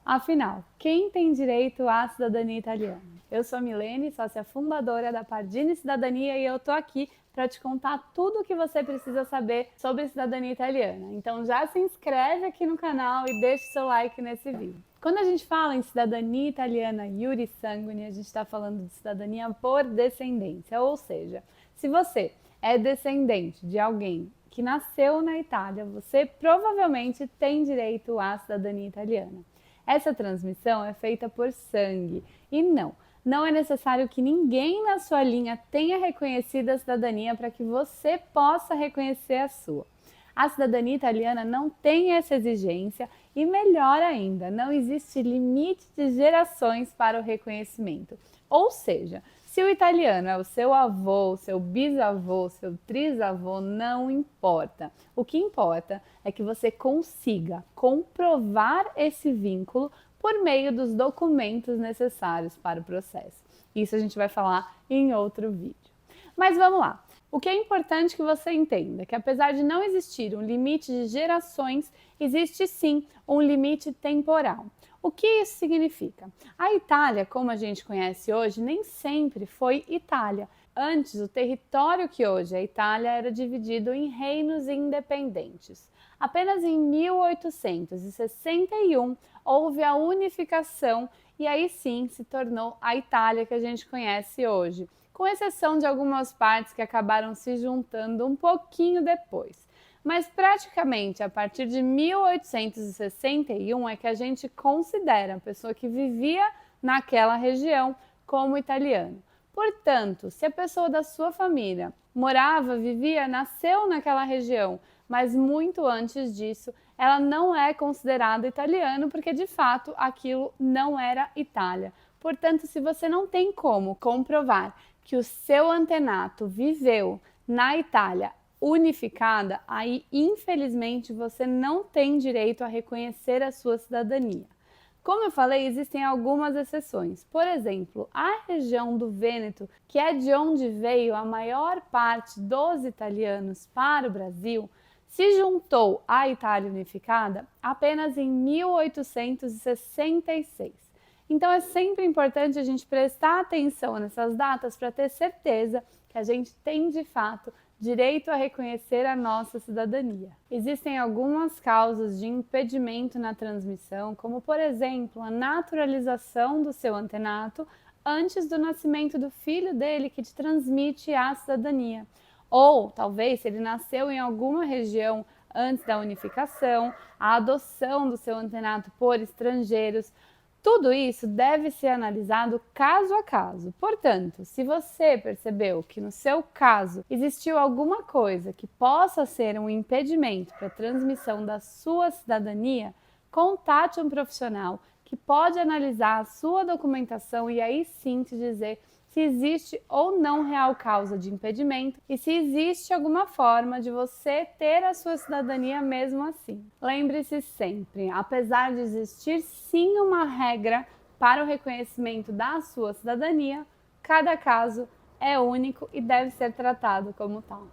Afinal, quem tem direito à cidadania italiana? Eu sou a Milene, sócia fundadora da Pardini Cidadania, e eu tô aqui para te contar tudo o que você precisa saber sobre a cidadania italiana. Então já se inscreve aqui no canal e deixa o seu like nesse vídeo. Quando a gente fala em cidadania italiana iure sanguine, a gente está falando de cidadania por descendência, ou seja, se você é descendente de alguém que nasceu na Itália, você provavelmente tem direito à cidadania italiana. Essa transmissão é feita por sangue e não é necessário que ninguém na sua linha tenha reconhecido a cidadania para que você possa reconhecer a sua. A cidadania italiana não tem essa exigência e, melhor ainda, não existe limite de gerações para o reconhecimento. Ou seja, se o italiano é o seu avô, o seu bisavô, o seu trisavô, não importa. O que importa é que você consiga comprovar esse vínculo por meio dos documentos necessários para o processo. Isso a gente vai falar em outro vídeo. Mas vamos lá. O que é importante que você entenda é que, apesar de não existir um limite de gerações, existe sim um limite temporal. O que isso significa? A Itália, como a gente conhece hoje, nem sempre foi Itália. Antes, o território que hoje é Itália era dividido em reinos independentes. Apenas em 1861 houve a unificação e aí sim se tornou a Itália que a gente conhece hoje, com exceção de algumas partes que acabaram se juntando um pouquinho depois. Mas praticamente a partir de 1861 é que a gente considera a pessoa que vivia naquela região como italiano. Portanto, se a pessoa da sua família morava, vivia, nasceu naquela região, mas muito antes disso, ela não é considerada italiano porque de fato aquilo não era Itália. Portanto, se você não tem como comprovar que o seu antenato viveu na Itália unificada, aí infelizmente você não tem direito a reconhecer a sua cidadania. Como eu falei, existem algumas exceções. Por exemplo, a região do Vêneto, que é de onde veio a maior parte dos italianos para o Brasil, se juntou à Itália unificada apenas em 1866. Então é sempre importante a gente prestar atenção nessas datas para ter certeza que a gente tem de fato direito a reconhecer a nossa cidadania. Existem algumas causas de impedimento na transmissão, como por exemplo a naturalização do seu antenato antes do nascimento do filho dele que te transmite a cidadania. Ou talvez se ele nasceu em alguma região antes da unificação, a adoção do seu antenato por estrangeiros. Tudo isso deve ser analisado caso a caso. Portanto, se você percebeu que no seu caso existiu alguma coisa que possa ser um impedimento para a transmissão da sua cidadania, contate um profissional que pode analisar a sua documentação e aí sim te dizer se existe ou não real causa de impedimento e se existe alguma forma de você ter a sua cidadania mesmo assim. Lembre-se sempre, apesar de existir sim uma regra para o reconhecimento da sua cidadania, cada caso é único e deve ser tratado como tal.